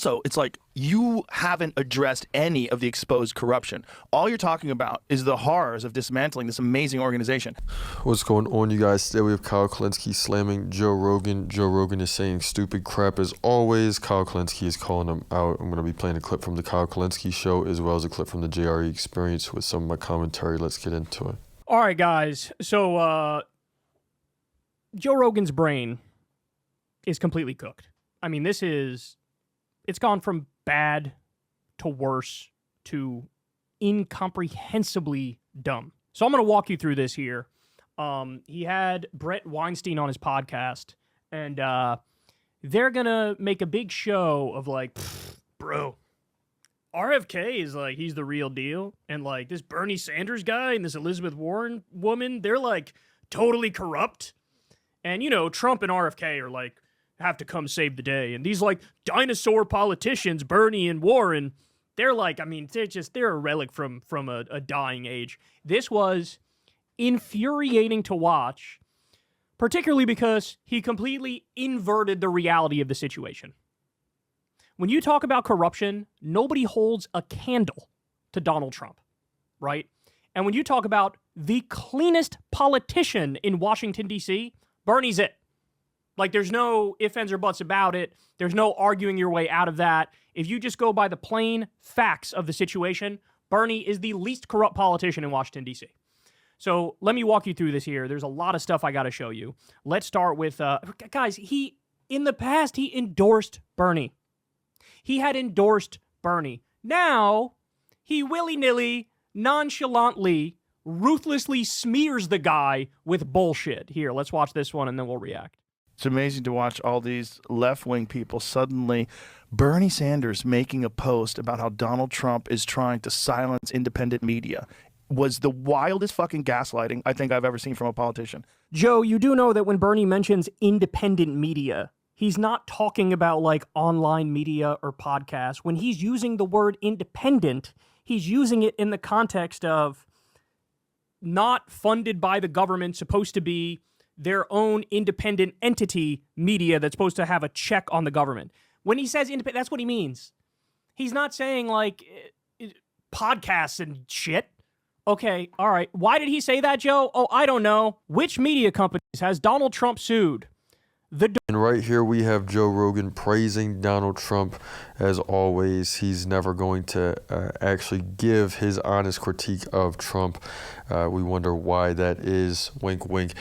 also, it's like you haven't addressed any of the exposed corruption. All you're talking about is the horrors of dismantling this amazing organization. What's going on, you guys? Today we have Kyle Kulinski slamming Joe Rogan. Joe Rogan is saying stupid crap as always. Kyle Kulinski is calling him out. I'm going to be playing a clip from the Kyle Kulinski show as well as a clip from the JRE Experience with some of my commentary. Let's get into it. All right, guys. So, Joe Rogan's brain is completely cooked. I mean, it's gone from bad to worse to incomprehensibly dumb. So I'm going to walk you through this here. He had Brett Weinstein on his podcast, and they're going to make a big show of like, bro, RFK is like, he's the real deal. And like this Bernie Sanders guy and this Elizabeth Warren woman, they're like totally corrupt. And, you know, Trump and RFK are like, have to come save the day. And these like dinosaur politicians, Bernie and Warren, they're like, I mean, they're a relic from a dying age. This was infuriating to watch, particularly because he completely inverted the reality of the situation. When you talk about corruption, nobody holds a candle to Donald Trump, right? And when you talk about the cleanest politician in Washington, D.C., Bernie's it. Like, there's no ifs, ands, or buts about it. There's no arguing your way out of that. If you just go by the plain facts of the situation, Bernie is the least corrupt politician in Washington, D.C. So let me walk you through this here. There's a lot of stuff I got to show you. Let's start with, guys, in the past, he endorsed Bernie. He had endorsed Bernie. Now, he willy-nilly, nonchalantly, ruthlessly smears the guy with bullshit. Here, let's watch this one, and then we'll react. It's amazing to watch all these left-wing people suddenly, Bernie Sanders making a post about how Donald Trump is trying to silence independent media was the wildest fucking gaslighting I think I've ever seen from a politician. Joe, you do know that when Bernie mentions independent media, he's not talking about like online media or podcasts. When he's using the word independent, he's using it in the context of not funded by the government, supposed to be their own independent entity media that's supposed to have a check on the government. When he says independent, that's what he means. He's not saying like podcasts and shit. Okay, all right. Why did he say that, Joe? Oh, I don't know. Which media companies has Donald Trump sued? And right here we have Joe Rogan praising Donald Trump. As always, he's never going to actually give his honest critique of Trump. We wonder why that is. Wink, wink.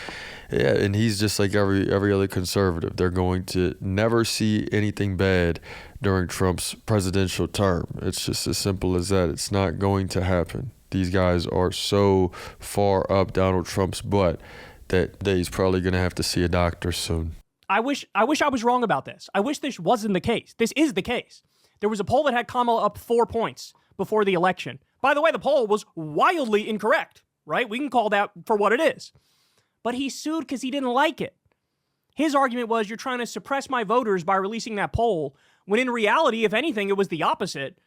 Yeah, and he's just like every other conservative. They're going to never see anything bad during Trump's presidential term. It's just as simple as that. It's not going to happen. These guys are so far up Donald Trump's butt that he's probably going to have to see a doctor soon. I wish I was wrong about this. I wish this wasn't the case. This is the case. There was a poll that had Kamala up 4 points before the election. By the way, the poll was wildly incorrect, right? We can call that for what it is. But he sued because he didn't like it. His argument was, you're trying to suppress my voters by releasing that poll, when in reality, if anything, it was the opposite.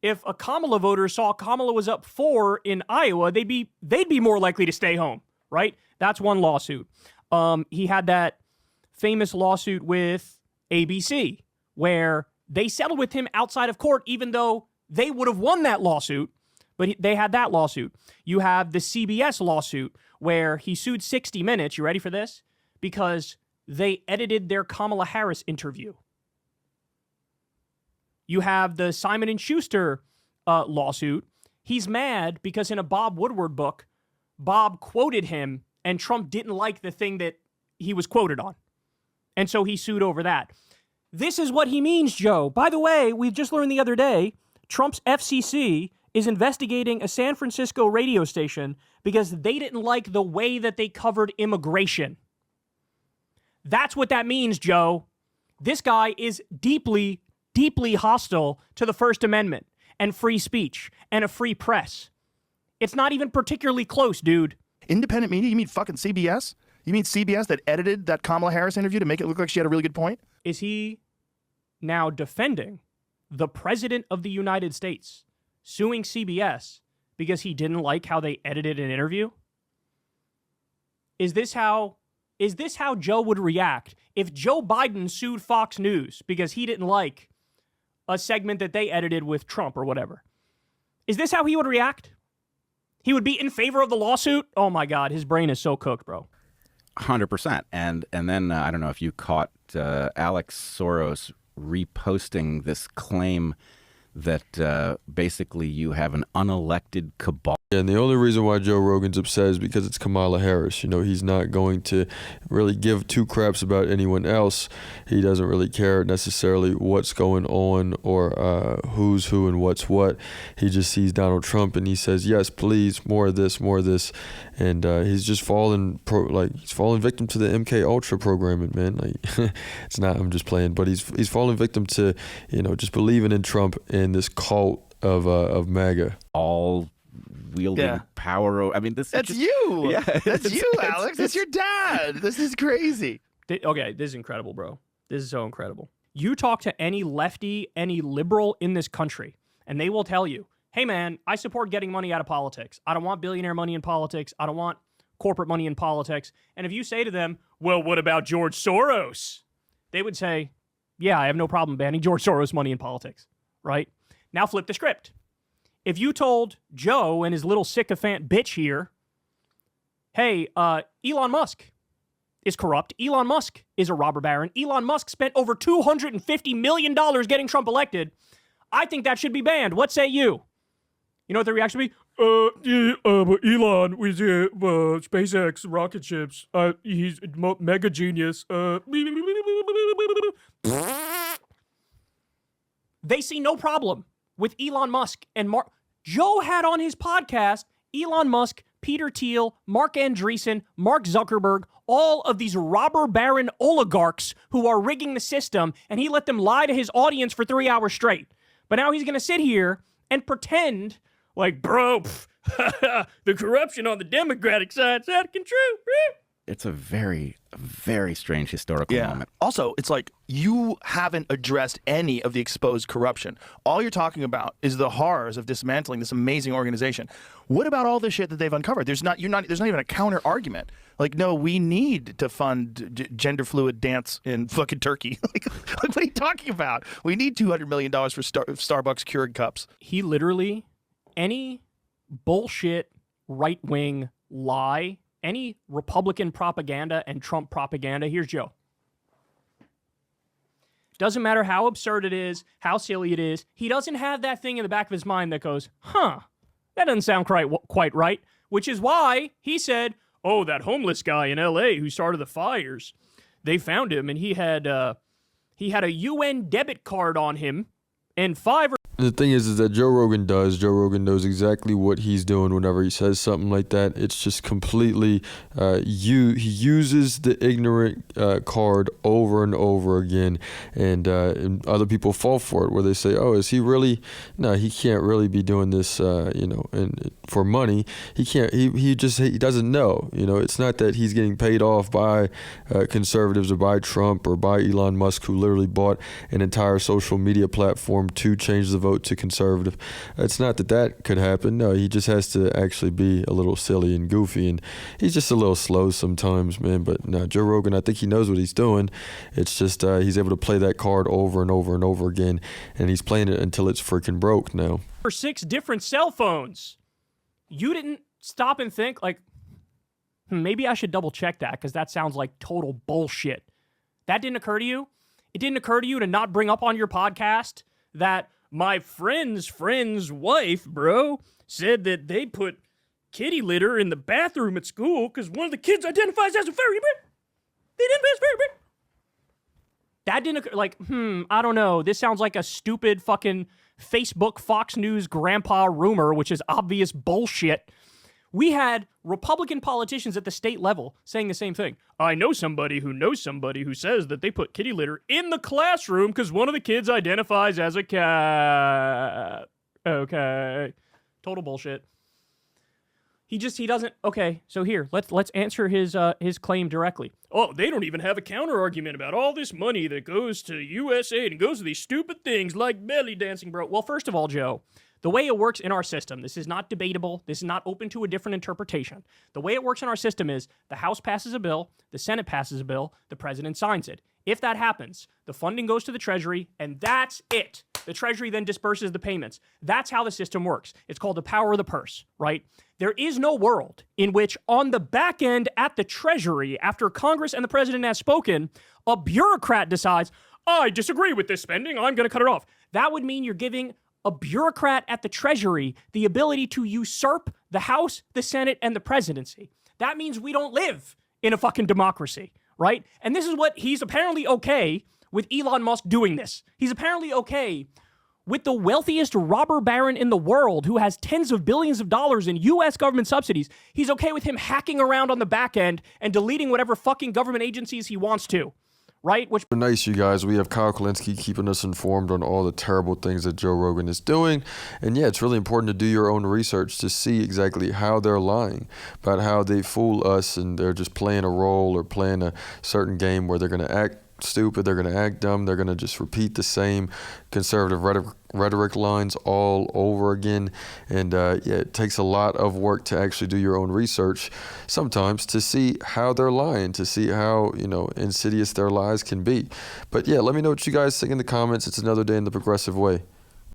If a Kamala voter saw Kamala was up 4 in Iowa, they'd be more likely to stay home, right? That's one lawsuit. He had that famous lawsuit with ABC, where they settled with him outside of court, even though they would have won that lawsuit, but they had that lawsuit. You have the CBS lawsuit, where he sued 60 Minutes, you ready for this? Because they edited their Kamala Harris interview. You have the Simon & Schuster lawsuit. He's mad because in a Bob Woodward book, Bob quoted him, and Trump didn't like the thing that he was quoted on. And so he sued over that. This is what he means, Joe. By the way, we just learned the other day, Trump's FCC is investigating a San Francisco radio station because they didn't like the way that they covered immigration. That's what that means, Joe. This guy is deeply, deeply hostile to the First Amendment and free speech and a free press. It's not even particularly close, dude. Independent media? You mean fucking CBS? You mean CBS that edited that Kamala Harris interview to make it look like she had a really good point? Is he now defending the President of the United States suing CBS because he didn't like how they edited an interview? Is this how Joe would react if Joe Biden sued Fox News because he didn't like a segment that they edited with Trump or whatever. Is this how he would react? He would be in favor of the lawsuit? Oh my God, his brain is so cooked, bro. 100%. And then I don't know if you caught Alex Soros reposting this claim that basically you have an unelected cabal. Yeah, and the only reason why Joe Rogan's upset is because it's Kamala Harris. You know, he's not going to really give two craps about anyone else. He doesn't really care necessarily what's going on or who's who and what's what. He just sees Donald Trump and he says, yes, please, more of this, more of this. And he's just fallen victim to the MK Ultra programming, man. Like, it's not, I'm just playing, but he's fallen victim to, you know, just believing in Trump and this cult of MAGA. All wielding power. I mean, That's you. Yeah, That's you, Alex. That's your dad. This is crazy. Okay, this is incredible, bro. This is so incredible. You talk to any lefty, any liberal in this country, and they will tell you, hey, man, I support getting money out of politics. I don't want billionaire money in politics. I don't want corporate money in politics. And if you say to them, well, what about George Soros? They would say, yeah, I have no problem banning George Soros money in politics, right? Now flip the script. If you told Joe and his little sycophant bitch here, hey, Elon Musk is corrupt. Elon Musk is a robber baron. Elon Musk spent over $250 million getting Trump elected. I think that should be banned. What say you? You know what the reaction would be? But Elon with SpaceX rocket ships, he's mega genius. They see no problem with Elon Musk and Mark. Joe had on his podcast Elon Musk, Peter Thiel, Mark Andreessen, Mark Zuckerberg, all of these robber baron oligarchs who are rigging the system, and he let them lie to his audience for 3 hours straight. But now he's going to sit here and pretend like, bro, the corruption on the Democratic side's out of control. It's a very, very strange historical moment. Also, it's like you haven't addressed any of the exposed corruption. All you're talking about is the horrors of dismantling this amazing organization. What about all the shit that they've uncovered? There's not even a counter argument. Like, no, we need to fund gender fluid dance in fucking Turkey. like, what are you talking about? We need $200 million for Starbucks Keurig cups. He literally, any bullshit right-wing lie, any Republican propaganda and Trump propaganda, here's Joe. Doesn't matter how absurd it is, how silly it is, he doesn't have that thing in the back of his mind that goes, that doesn't sound quite right, which is why he said, oh, that homeless guy in L.A. who started the fires, they found him and he had a UN debit card on him and The thing is that Joe Rogan knows exactly what he's doing whenever he says something like that. It's just completely, he uses the ignorant card over and over again, and other people fall for it, where they say, oh, is he really? No, he can't really be doing this, and for money. He can't, he doesn't know, it's not that he's getting paid off by conservatives or by Trump or by Elon Musk, who literally bought an entire social media platform to change the vote to conservative. It's not that could happen. No, he just has to actually be a little silly and goofy, and he's just a little slow sometimes, man. But no, Joe Rogan, I think he knows what he's doing. It's just he's able to play that card over and over and over again, and he's playing it until it's freaking broke now. For 6 different cell phones. You didn't stop and think, like, maybe I should double check that, because that sounds like total bullshit. That didn't occur to you? It didn't occur to you to not bring up on your podcast that my friend's wife, bro, said that they put kitty litter in the bathroom at school because one of the kids identifies as a fairy bear. They identify as fairy bear. That didn't occur. Like, I don't know. This sounds like a stupid fucking Facebook Fox News grandpa rumor, which is obvious bullshit. We had Republican politicians at the state level saying the same thing. I know somebody who says that they put kitty litter in the classroom because one of the kids identifies as a cat. Okay. Total bullshit. He doesn't. Okay, so here, let's answer his claim directly. Oh, they don't even have a counter argument about all this money that goes to USA and goes to these stupid things like belly dancing, bro. Well, first of all, Joe, the way it works in our system, this is not debatable. This is not open to a different interpretation. The way it works in our system is the House passes a bill, the Senate passes a bill, the president signs it. If that happens, the funding goes to the Treasury, and that's it. The Treasury then disperses the payments. That's how the system works. It's called the power of the purse, right? There is no world in which on the back end at the Treasury, after Congress and the president has spoken, a bureaucrat decides, I disagree with this spending, I'm going to cut it off. That would mean you're giving a bureaucrat at the Treasury the ability to usurp the House, the Senate, and the presidency. That means we don't live in a fucking democracy, right? And this is what he's apparently okay with Elon Musk doing this. He's apparently okay with the wealthiest robber baron in the world who has tens of billions of dollars in U.S. government subsidies. He's okay with him hacking around on the back end and deleting whatever fucking government agencies he wants to, right? Which Nice, you guys. We have Kyle Kulinski keeping us informed on all the terrible things that Joe Rogan is doing. And yeah, it's really important to do your own research to see exactly how they're lying, about how they fool us and they're just playing a role or playing a certain game where they're going to act stupid, they're going to act dumb, they're going to just repeat the same conservative rhetoric lines all over again. And yeah, it takes a lot of work to actually do your own research sometimes to see how they're lying, to see how, you know, insidious their lies can be. But yeah, let me know what you guys think in the comments. It's another day in the progressive way.